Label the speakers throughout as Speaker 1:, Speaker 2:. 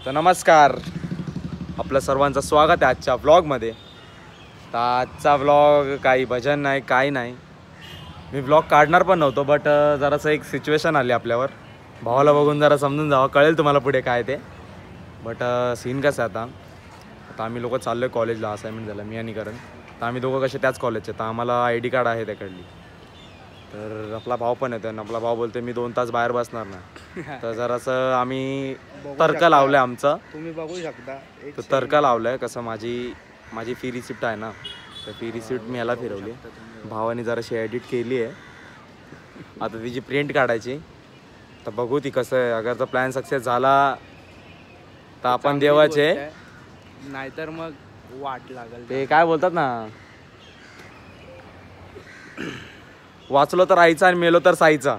Speaker 1: तर नमस्कार, आपलं सर्वांचं स्वागत आहे आजच्या व्लॉगमध्ये. तर आजचा व्लॉग काही भजन नाही, काही नाही. मी व्लॉग काढणार पण नव्हतो, बट जरासं एक सिच्युएशन आली आपल्यावर. भावाला बघून जरा समजून जावं, कळेल तुम्हाला पुढे काय ते. बट सीन कसं आहे आता आम्ही लोक चाललो आहे कॉलेजला. असाइनमेंट झालं मी आणि करण. तर आम्ही दोघं कसे त्याच कॉलेजचे, तर आम्हाला ID कार्ड आहे त्याकडली. तर आपला भाव पण येतो आणि आपला भाव बोलतो मी 2 तास बाहेर बसणार नाही. तर जरासं आम्ही तर्क लावलं आहे आमचं.
Speaker 2: तुम्ही बघू शकता.
Speaker 1: तर तर्क लावलं आहे कसं, माझी फी रिसिप्ट आहे ना, तर फी रिसिप्ट मी याला फिरवली. भावाने जराशी एडिट केली आहे, आता तिची प्रिंट काढायची. तर बघू ती कसं आहे. अगर तर प्लॅन सक्सेस झाला तर आपण देवाचे,
Speaker 2: नाहीतर मग वाट लागल.
Speaker 1: ते काय बोलतात ना, वाचलो तर राहायचा आणि मेलो तर साईचा,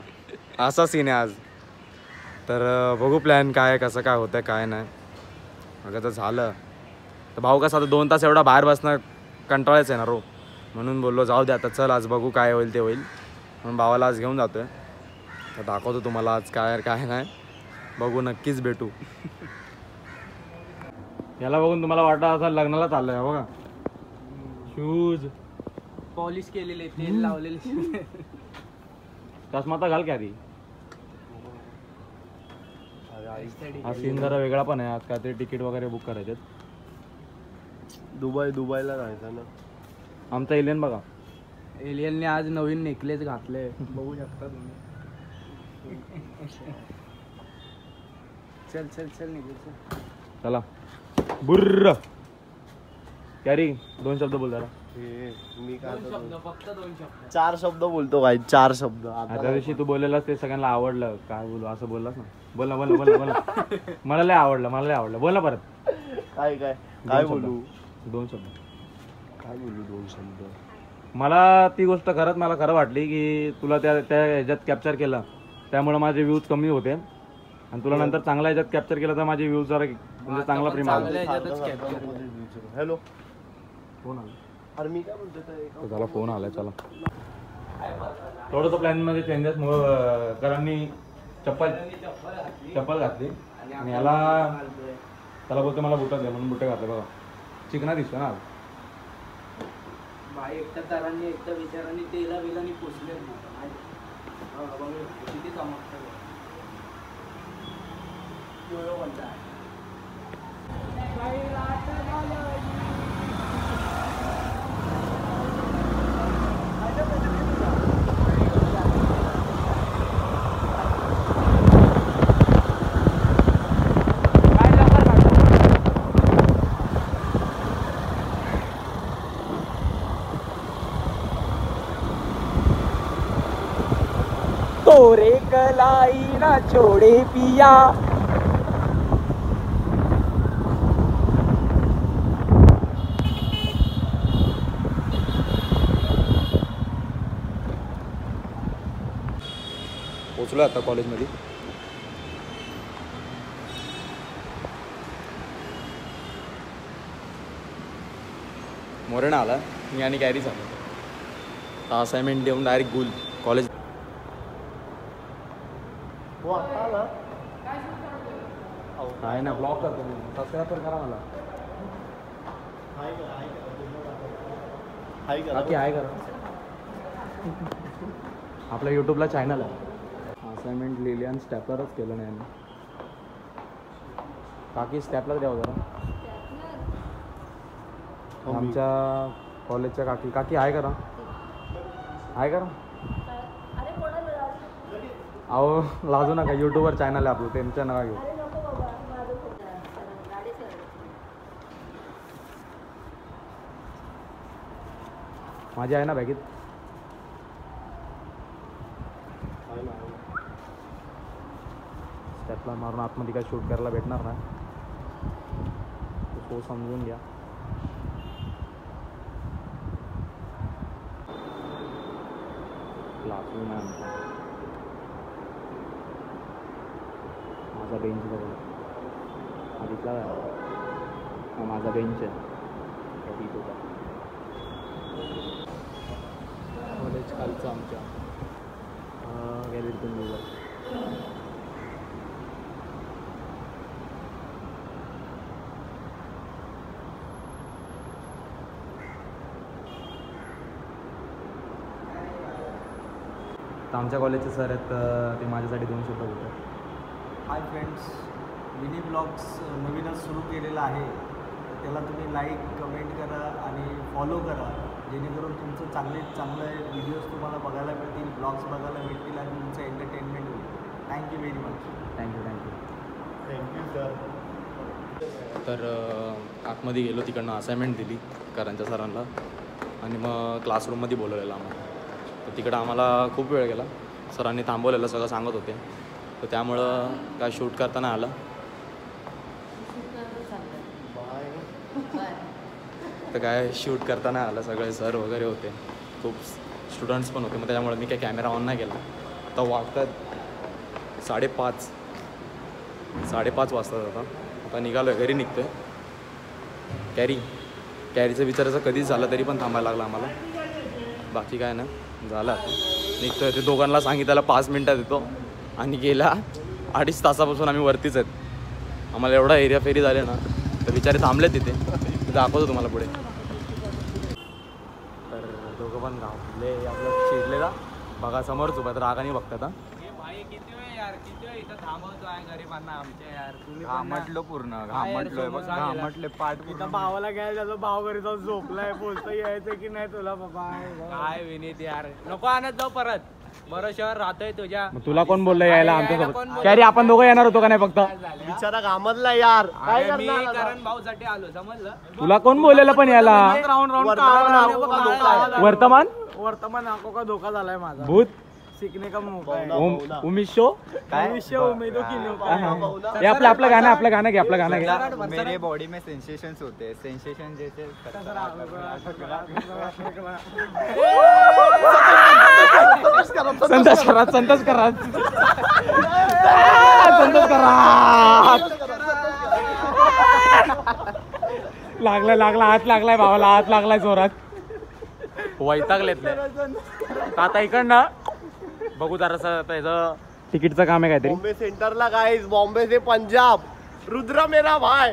Speaker 1: असा सीन आहे आज. तर बघू प्लॅन काय, कसं काय होतं काय नाही. अगं जर झालं तर भाऊ कसं आता 2 तास एवढा बाहेर बसणं कंटाळाच आहे ना रो. म्हणून बोललो जाऊ दे आता, चल आज बघू काय होईल ते होईल. म्हणून भावाला आज घेऊन जातोय. तर दाखवतो तुम्हाला आज काय काय नाही. बघू, नक्कीच भेटू. याला बघून तुम्हाला वाटतं असं लग्नाला चाललंय बघा. शूज
Speaker 2: पॉलिश केलेले, तेल लावलेले.
Speaker 1: चष्मा तर घाल की आधी. हा सीन जरा वेगळा पण आहे. आज काहीतरी तिकीट वगैरे बुक करायचे.
Speaker 2: दुबईला जायचं ना.
Speaker 1: आमचा एलियन बघा,
Speaker 2: एलियनने आज नवीन नेकलेस घातले, बघू शकता तुम्ही. चल चल चल निघू चल.
Speaker 1: चला बुर्र कॅरी 2 शब्द बोल जरा.
Speaker 2: मी काय फक्त 2 शब्द, 4 शब्द बोलतो भाई, 4 शब्द.
Speaker 1: त्या दिवशी तू बोललेलास ते सगळ्यांना आवडलं. काय बोलू असं बोललास ना. बोल ना बोल ना बोल ना बोल ना. मला लय आवडलं बोल ना परत.
Speaker 2: काय बोलू?
Speaker 1: 2 शब्द
Speaker 2: काय बोलू? 2 शब्द.
Speaker 1: मला ती गोष्ट मला खरं वाटली की तुला त्या ह्याच्यात कॅप्चर केलं, त्यामुळे माझे व्ह्यूज कमी होते. आणि तुला नंतर चांगल्या ह्याच्यात कॅप्चर केलं तर माझे व्ह्यूज जरा म्हणजे चांगला प्रेम आला.
Speaker 2: हॅलो,
Speaker 1: फोन आला.
Speaker 2: अरे मी काय बोलतो,
Speaker 1: त्याला फोन आलाय. चला थोडंसं प्लॅन मध्ये चेंजेस करांनी चप्पल घातली आणि त्याला बोलतो मला बुटं दे, म्हणून बुटं घातलं. बघा चिकना दिसतो ना
Speaker 2: भाई. एकटा तरांनी एकटा विचारांनी तेला बिलानी पोचले किती चमकतं. तोरे कलाई ना छोड़े पिया.
Speaker 1: पोचलो आता कॉलेजमध्ये. मोरेना आला, मी आणि कॅरी झालो. असाइनमेंट देऊन डायरेक्ट कॉलेज. काय ना ब्लॉग करतो मी, सबस्क्राईब पण करा मला. बाकी आहे करा. आपल्या यूट्यूबला चॅनल आहे. असाइनमेंट लिहिली आणि स्टॅपलरच केलं नाही. काकी स्टॅपलर द्यावं जरा. आमच्या कॉलेजच्या काकी आहे करा. अहो लाजू नका, यूट्यूबवर चॅनल आहे आपलं, त्यांच्या नका घेऊ. माझी आहे ना बॅगेत. स्टेपला मारून आतमध्ये काय शूट करायला भेटणार ना, तो समजून घ्या. लाजू नाही आमचा. माझा बेंच बघा, आधीतला हा माझा बेंच आहे. कॉलेज खालचं आमच्या गॅलरीतून बघा. तर आमच्या कॉलेजचे सर आहेत ते माझ्यासाठी 2 शब्द बोलतात.
Speaker 2: हाय फ्रेंड्स, मिनी ब्लॉग्स नवीनच सुरू केलेला आहे. त्याला तुम्ही लाईक कमेंट करा आणि फॉलो करा, जेणेकरून तुमचं चांगले व्हिडिओज तुम्हाला बघायला मिळतील, ब्लॉग्स बघायला मिळतील आणि तुमचं एंटरटेनमेंट होईल. Thank you very much.
Speaker 1: Thank you
Speaker 2: sir.
Speaker 1: तर आतमध्ये गेलो, तिकडनं असाइनमेंट दिली करांच्या सरांना आणि मग क्लासरूममध्ये बोलवलेलं आम्हाला. तर तिकडं आम्हाला खूप वेळ गेला. सरांनी थांबवलेलं, सगळं सांगत होते. तर त्यामुळं काय शूट करताना आलं. तर काय शूट करताना आलं, सगळे सर वगैरे होते, खूप स्टुडंट्स पण होते. मग त्याच्यामुळे मी काय कॅमेरा ऑन नाही केला. तर वाजतात 5:30 वाजतात. आता निघालो आहे, घरी निघतो आहे. कॅरीचं विचारायचं कधीच झालं तरी पण थांबायला लागलं आम्हाला. बाकी काय ना, झालं आता निघतो आहे. ते दोघांना सांगितलं 5 मिनटात येतो आणि गेला 2.5 तासापासून आम्ही वरतीच आहेत. आम्हाला एवढा एरिया फेरी झाले ना, तर बिचारे थांबले तिथे. दाखवतो तुम्हाला पुढे. तर दोघं पण घाबले, आपलं चिडले का बघा, समोरच उभा तर रागाने बघतात.
Speaker 3: किती वेळ इथं थांबवतो आहे गरीबांना आमच्या यार. तुम्ही
Speaker 4: घामटलो पूर्ण, घामटले पाठ
Speaker 3: इथं भावाला घ्यायला जातो, भाव घरी जाऊन झोपलाय, बोलतो यायचं की नाही तुला बाबा. काय विनीत यार, नको आणत जाऊ परत. बरोबर राहतोय तुझ्या.
Speaker 1: तुला कोण बोललं यायला आमच्यासोबत? कॅरी आपण दोघं येणार होतो का नाही? फक्त
Speaker 2: बिचारा घामरला यार. काय
Speaker 3: मी
Speaker 2: करणार?
Speaker 3: करण भाऊ साठी आलो, समजलं.
Speaker 1: तुला कोण बोललेलं पण याला? वर्तमान
Speaker 3: आंखों का धोका झालाय माझा.
Speaker 1: भूत
Speaker 3: सीखने का मौका है.
Speaker 1: उमेश शो
Speaker 3: उम्मीदों की नौका है.
Speaker 1: हे आपलं गाणं घे, आपलं गाणं घे.
Speaker 4: मेरे बॉडी में सेंसेशंस होते हैं, सेंसेशन जैसे
Speaker 1: संतोष करा लागला हात लागलाय भावाला, हात लागलाय जोरात. वैतागलेत. आता इकडनं बघू जरासं त्याचं तिकीटचं काम आहे काहीतरी.
Speaker 2: बॉम्बे सेंटरला गाईज, बॉम्बे से पंजाब. रुद्र मेरा भाई.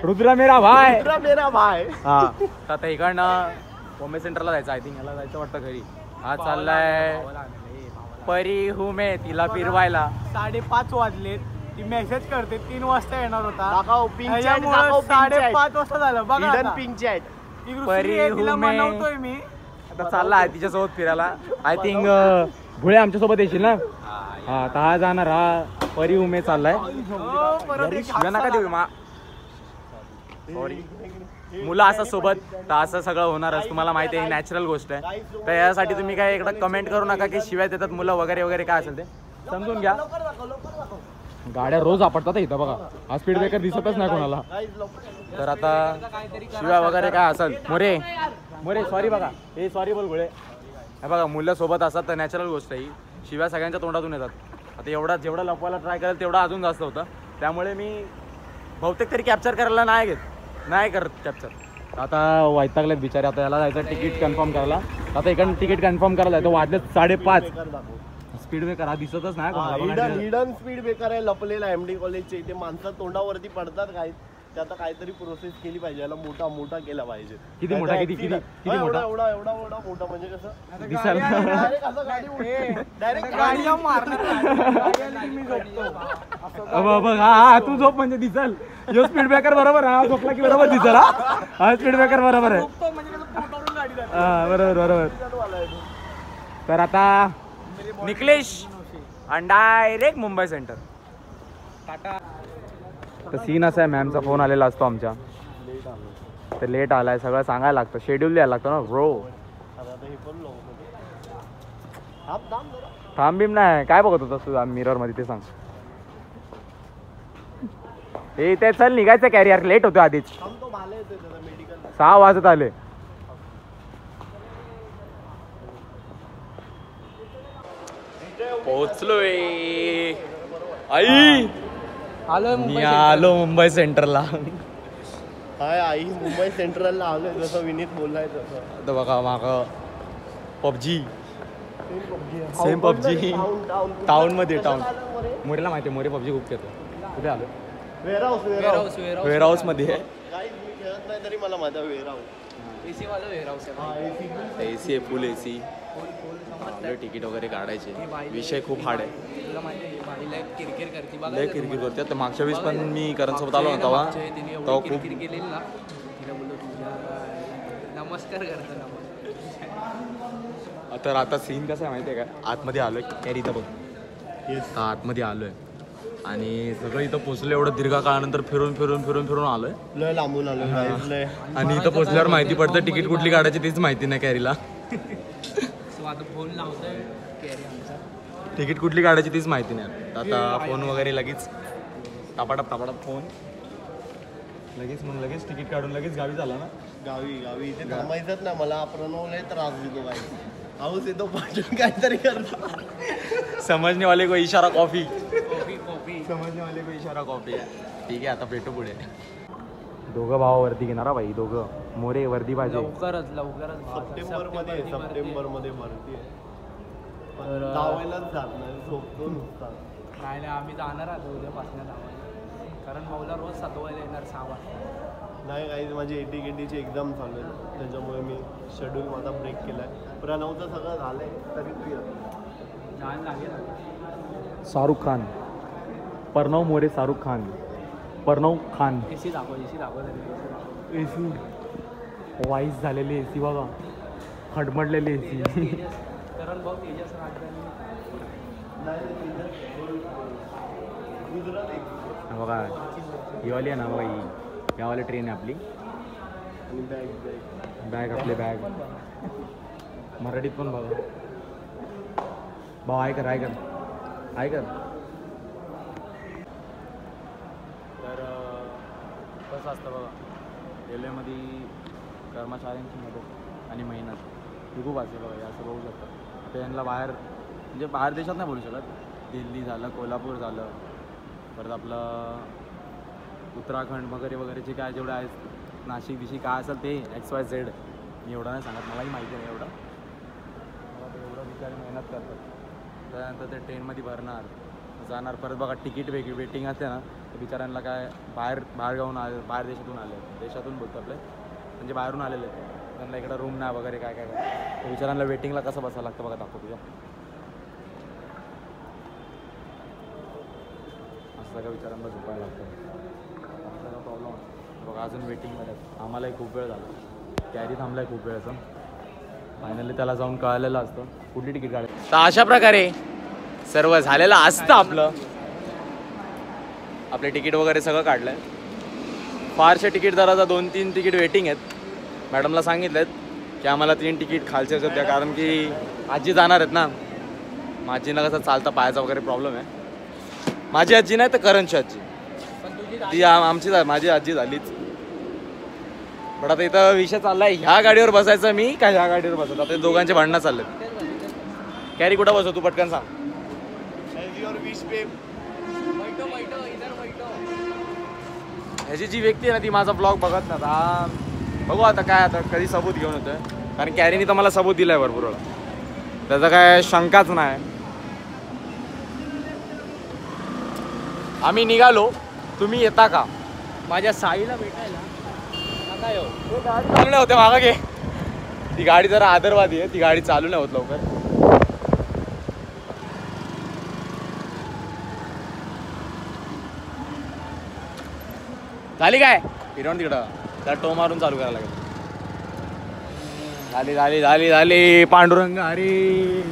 Speaker 1: हा, तर आता इकडनं बॉम्बे सेंटरला जायचं. आय थिंक ह्याला जायचं वाटतं घरी. हा चाललाय परी हूं मैं तिला फिरवायला.
Speaker 3: 5:30 वाजलेत. ती मेसेज करते 3 वाजता येणार होता.
Speaker 2: दाखव पिंक चॅट,
Speaker 3: त्याच्यामुळे
Speaker 2: दाखव
Speaker 3: 5:30 वाजता झालं बघा.
Speaker 2: हिडन
Speaker 3: आता.
Speaker 2: Pink chat.
Speaker 3: ती
Speaker 1: परी
Speaker 3: दुसरी आहे, तिला
Speaker 1: हूं मैं.
Speaker 3: मनवतोय मी.
Speaker 1: आता चालला तिच्यासोबत फिरायला. आय थिंक भुळे आमच्यासोबत येशील ना? हा, तर हा जाणार, हा परी उमे चाललाय.
Speaker 3: परत एक
Speaker 1: शिव्या नका देऊ मा. सॉरी. मुलं असं सोबत तर असं सगळं होणारच, तुम्हाला माहिती आहे, नॅचरल गोष्ट आहे. तर यासाठी तुम्ही काय इकडं कमेंट करू नका की शिव्या देतात मुलं वगैरे काय असेल ते समजून घ्या. गाड्या रोज आपटतात इथं बघा. हा स्पीड ब्रेकर दिसतच नाही कोणाला. तर आता शिव्या वगैरे काय असेल, मोरे सॉरी बघा, हे सॉरी बोल गुळे. हे बघा, मुलं सोबत असतात तर नॅचरल गोष्ट आहे ही. शिव्या सगळ्यांच्या तोंडातून येतात. आता जेवढा लपवायला ट्राय करेल तेवढा अजून जास्त होतं. त्यामुळे मी बहुतेक तरी कॅप्चर करायला नाही करत कॅप्चर. आता वैतागलेत बिचारे. आता याला जायचं तिकीट कन्फर्म करायला. आता इकडून तिकीट कन्फर्म करायला जायचं. वाजले 5:30. स्पीड ब्रेकर हा दिसतच नाही.
Speaker 2: हिडन स्पीड ब्रेकर आहे लपलेला एमडी कॉलेजच्या इथे. माणसं तोंडावरती पडतात काय, ते आता काहीतरी प्रोसेस केली पाहिजे, याला मोठा केला पाहिजे.
Speaker 1: किती मोठा किती मोठा
Speaker 2: एवढा मोठा म्हणजे कसं
Speaker 1: दिसायला.
Speaker 3: डायरेक्ट गाडीला मारणार.
Speaker 1: बघ हा तू झोप म्हणजे दिसल. यो स्पीड ब्रेकर बरोबर. हा झोपला की बरोबर दिसल. हा स्पीड ब्रेकर बरोबर आहे. हा बरोबर. तर आता निकलेश आणि डायरेक्ट मुंबई सेंटर. तर सीन असा आहे, मॅमचा फोन आलेला असतो आमच्या. तर लेट आलाय, सगळं सांगायला लागतं, शेड्यूल द्यायला लागतं ना ब्रो. थांब बीम नाही. काय बघत होतास तू मिरर मध्ये ते सांग. हे ते चल निघायचं कॅरियर, लेट होतो आधीच. 6 वाजत आले. पोहोचलोय आई. आलो मुंबई सेंटरला.
Speaker 2: हाय आई, मुंबई सेंट्रलला आलोय. जसं विनीत बोललाय तसं.
Speaker 1: आता बघा माग पबजी, सेम पबजी टाउन मध्ये. मोरेला माहिती आहे, मोरे पबजी खूप खेळतो. कुठे आलो? वेअर हाऊस मध्ये आहे.
Speaker 2: मी खेळत नाही तरी मला माझा वेअर हाऊस.
Speaker 3: एसी वाला वेअर हाऊस आहे.
Speaker 1: एसी आहे, फुल एसी. आपले तिकीट वगैरे काढायचे. विषय खूप हार्ड आहे.
Speaker 3: तुला माहिती आहे बाईला किरकिर करते बघा.
Speaker 1: लय किरकिर करते. तर मागच्या वेळेस पण मी करणसोबत आलो ना तेव्हा खूप
Speaker 3: किरकिर केलेली ना. तिला बोललो तुझ्या नमस्कार करतो नमस्कार.
Speaker 1: तर आता सीन कसा आहे माहिती आहे का, आतमध्ये आलोय कॅरी इथं बघ. आतमध्ये आलोय आणि सगळं इथं पोचलं. एवढं दीर्घ काळानंतर फिरून फिरून फिरून फिरून आलोय.
Speaker 2: लय लांबून आलो लय.
Speaker 1: आणि इथं पोचल्यावर माहिती पडतं तिकीट कुठली काढायची तीच माहिती नाही कॅरीला.
Speaker 3: सो आता फोन लावतोय कॅरी आमचा.
Speaker 1: तिकीट कुठली काढायची तीच माहिती नाही. आता फोन वगैरे लगेच टापाटाप फोन लगेच मग लगेच तिकीट काढून लगेच गावी झाला ना.
Speaker 2: गावी इथे थांबायचंच ना. मला प्रणव लय त्रास देतो बाई. हाऊस येतो पाठवून काहीतरी करतो.
Speaker 1: समजणे वाले को इशारा कॉफी.
Speaker 3: कॉफी
Speaker 1: समजणे वाले को इशारा कॉफी आहे. ठीक आहे आता भेटू पुढे. दोघं भाव वर्दी घेणार बाई. दोघं मोरे वर्दी पाहिजे.
Speaker 3: लवकरच
Speaker 2: सप्टेंबरमध्ये भरती आहे. धावायलाच जात नाही. झोपतो नुसता.
Speaker 3: नाही आम्ही जाणार आहोत उद्यापासून धावायला. कारण भाऊला रोज 7 वाजता येणार 6 वाजता.
Speaker 2: नाही काही माझी ATKTची एक्झाम चालू आहे त्याच्यामुळे मी शेड्यूल माझा ब्रेक केला आहे. प्रणवचं सगळं झालं आहे तरी तू
Speaker 3: जायला लागेल.
Speaker 1: शाहरुख खान. प्रणव मोरे शाहरुख खान. प्रणव खान.
Speaker 3: AC दाखव
Speaker 1: AC वाईस झालेली AC बघा. खडमडलेली AC.
Speaker 3: कारण भाऊ तेजस राजधानी
Speaker 1: बघा ही वाली आहे ना बघा. ही यावाली ट्रेन आहे आपली.
Speaker 2: आणि
Speaker 1: बॅग आपले बॅग मराठीत पण बघा. भाऊ ऐकर तर कसं असतं बघा रेल्वेमध्ये कर्मचाऱ्यांची मदत आणि मेहनत ही खूप असते बघा. हे असं बघू शकतं. आता यांना बाहेर म्हणजे बाहेर देशात नाही बोलू शकत. दिल्ली झालं, कोल्हापूर झालं, परत आपलं उत्तराखंड वगैरे जे काय जेवढं आहे नाशिक दिशी काय असेल ते XYZ मी एवढं नाही सांगत. मलाही माहिती नाही एवढं. मला ते एवढं विचार मेहनत करतात. त्यानंतर ते ट्रेनमध्ये भरणार जाणार. परत बघा तिकीट वेटिंग असते ना. तर बिचाऱ्यांना काय बाहेर बाहेर देशातून बोलतो आपले म्हणजे बाहेरून आलेले त्यांना इकडं रूम नाही वगैरे काय बिचाऱ्यांना वेटिंगला कसं बसायला लागतं बघा. दाखव तुझ्या असं सगळं विचारांना झोपायला लागतं. आपल्याला प्रॉब्लेम बघा अजून वेटिंगमध्ये. आम्हालाही खूप वेळ झाला. कॅरी थांबलाय खूप वेळचं. फायनली त्याला जाऊन कळलेलं असतं कुठली तिकीट काढायची. तर अशा प्रकारे सर्व झालेलं असतं आपलं. आपले तिकीट वगैरे सगळं काढलं आहे. फारसे तिकीट दराचा 2-3 तिकीट वेटिंग आहेत. मॅडमला सांगितलं की आम्हाला 3 तिकीट खालचे द्या कारण की आजी जाणार आहेत ना. माझीनं कसं चालता पायाचा वगैरे प्रॉब्लेम आहे. माझी आजी नाही तर करणची आजी ती माझी आजी झालीच. पण आता इथं विषय चाललाय ह्या गाडीवर बसायचं मी का ह्या गाडीवर बसायचं. आता दोघांचे भांडणं चाललेत. कॅरी कुठं बसव तू पटकन सांग. ह्याची जी व्यक्ती आहे ना ती माझा ब्लॉग बघत ना. बघू आता काय आता कधी सबूत घेऊन येतोय. कारण कॅरीने तर मला सबूत दिलाय भरपूर वेळा. त्याचा काय शंकाच नाही. आम्ही निघालो. तुम्ही येता का
Speaker 3: माझ्या साईला भेटायला? आता येऊ.
Speaker 1: गाडी चालू नाही होते मागा घे. ती गाडी जरा आदरवादी आहे. ती गाडी चालू नाही होत लवकर. झाली काय फिरवून तिकडं त्या टो मारून चालू करायला लागेल. झाली पांडुरंग हरी.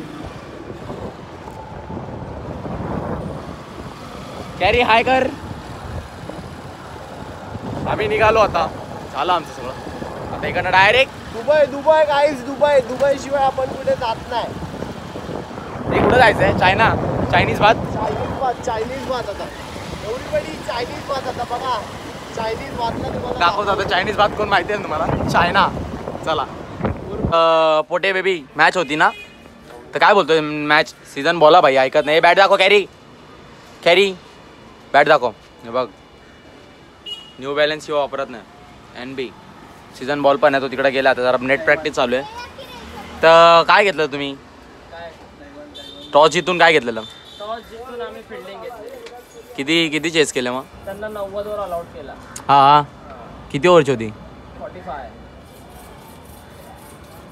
Speaker 1: कॅरी हाय कर. आम्ही निघालो आता. झालं आमचं सगळं. आता इकडनं डायरेक्ट
Speaker 2: दुबई गाईज. दुबई शिवाय आपण कुठे जात नाही.
Speaker 1: ते कुठं जायचंय? चायना. चायनीज भात
Speaker 2: आता एवढी बडी चायनीज भात. आता बघा चायनीज भातला तुम्हाला
Speaker 1: दाखवतो. आता चायनीज भात कोण माहिती आहे ना तुम्हाला? चायना. चला. पोटे बेबी मॅच होती ना तर काय बोलतोय मॅच सीझन बोला भाई ऐकत नाही. बॅट दाखव कॅरी बॅट दाखव. हे बघ न्यू बॅलन्स शिवाय वापरत नाही. NB सीझन बॉल पण आहे तो तिकडे गेला. आता जरा नेट प्रॅक्टिस चालू आहे. तर काय घेतलं तुम्ही? टॉस जितून काय घेतलेलं?
Speaker 3: टॉस जिंकून आम्ही फिल्डिंग घेतली.
Speaker 1: किती चेस केले मग?
Speaker 3: त्यांना 90 वर ऑल आउट केला.
Speaker 1: हा किती ओव्हरची होती?
Speaker 3: 45.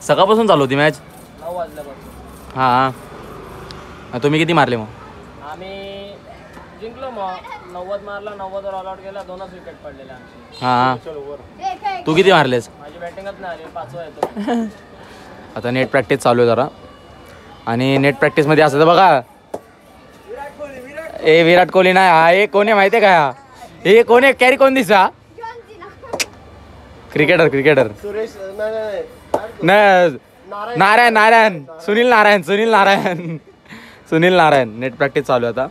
Speaker 1: सकाळपासून चालू होती मॅच.
Speaker 3: 9 वाजल्यापासून.
Speaker 1: हां तुम्ही किती मारले मग?
Speaker 3: आम्ही जिंकलो मग 90 मारला, 90वर ऑल आउट गेला, 2च विकेट पडलेले आमची.
Speaker 1: हां तू किती मारलेस?
Speaker 3: माझी बॅटिंगच नाही आली, 5वा येतो.
Speaker 1: आता नेट प्रॅक्टिस चालू आहे जरा आणि नेट प्रॅक्टिसमध्ये असं तर बघा ए विराट कोहली नाही हा एक कोण आहे माहिती आहे का? हे कोण आहे कॅरी कोण दिसा? Cricketer Narayan Sunil Narayan net practice चालू आहे आता.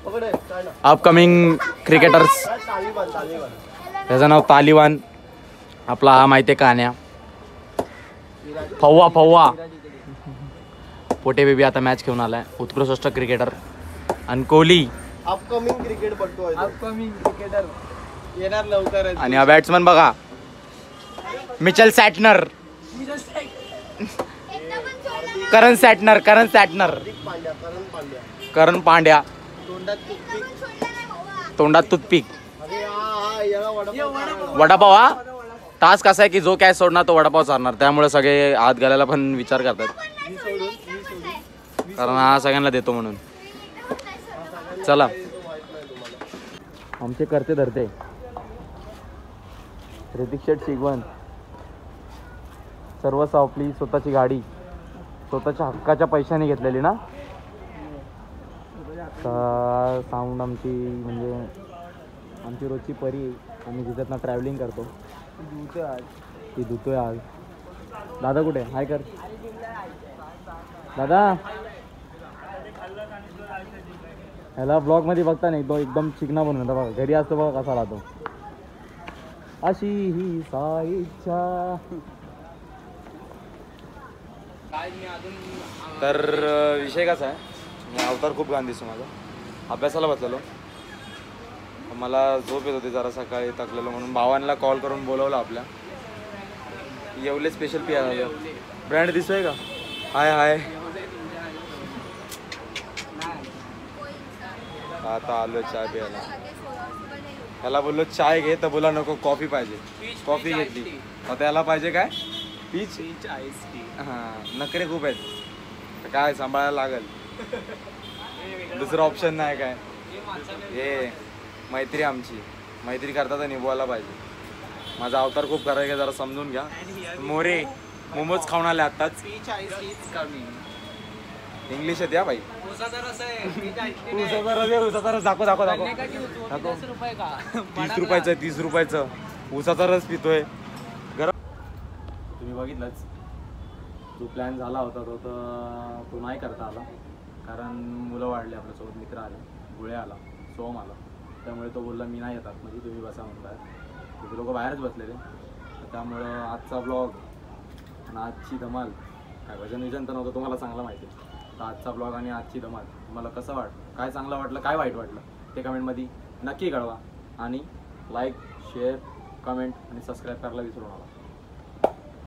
Speaker 1: अपकमिंग क्रिकेटर्स त्याचं नाव तालिबान. आपला हा माहिती आहे कान्या फव्वा पोटे बेबी आता मॅच खेळून आलाय. उत्कृष्ट क्रिकेटर. आणि कोहली
Speaker 2: अपकमिंग क्रिकेटर येणार लवकरच.
Speaker 1: आणि हा बॅट्समन बघा मिचेल सॅटनर, करण पांड्या तोंडात टूथपिक. वडापाव हा टास्क असा आहे की जो कॅच सोडणार तो वडापाव चालणार. त्यामुळे सगळे हात घालायला पण विचार करतात कारण हा सगळ्यांना देतो म्हणून. चला आमचे करते धरते ऋतिक शेठ शिगवण सर्व आपली स्वतःची गाडी स्वतःच्या हक्काच्या पैशाने घेतलेली ना. साऊंड आमची म्हणजे आमची रोजची परी आहे. आम्ही जिथं ट्रॅव्हलिंग करतो ती धुतोय आज. दादा कुठे हाय कर दादा. ह्याला ब्लॉगमध्ये बघता नाही तो एकदम चिकना बनून होता बघा. घरी असतो बघा कसा राहतो. अशी ही साईच्या. तर विषय कसा आहे मी अवतार खूप घाण दिसतो माझा. अभ्यासाला बसलेलो मला झोप येत होती जरा सकाळी थकलेलो म्हणून भावांना कॉल करून बोलवलं आपल्या. येवले स्पेशल पी आलं ब्रँड दिसतोय का? हाय आता आलो चाय प्यायला. त्याला बोललो चाय घे तर बोला नको कॉफी पाहिजे. कॉफी घेतली मग त्याला पाहिजे काय पीच आईस टी. हां नखरे खूप आहेत तर काय सांभाळायला लागेल. दुसरं ऑप्शन नाही काय. हे मैत्री आमची मैत्री करता तर निभवायला पाहिजे. माझा अवतार खूप करायचा जरा समजून घ्या. मोरे मोमोज खाऊन आले आत्ताच. इंग्लिश येते हा भाई. उसाचा रस दाखव 30 रुपयाचं उसाचा रस पितोय. तुम्ही बघितलंच जो प्लॅन झाला होता तो नाही करता आला कारण मुलं वाढले आपल्यासोबत. मित्र आले, गुळे आला, सोम आला. त्यामुळे तो बोलला मी नाही येतात म्हणजे तुम्ही बसा म्हणताय. ते लोक बाहेरच बसलेले त्यामुळं आजचा ब्लॉग आणि आजची धमाल काय भजन तर नव्हतं तुम्हाला चांगलं माहिती आहे. तर आजचा ब्लॉग आणि आजची धमाल तुम्हाला कसं काय चांगलं वाटलं काय वाईट वाटलं ते कमेंटमध्ये नक्की कळवा. आणि लाईक शेअर कमेंट आणि सबस्क्राईब करायला विसरू नका.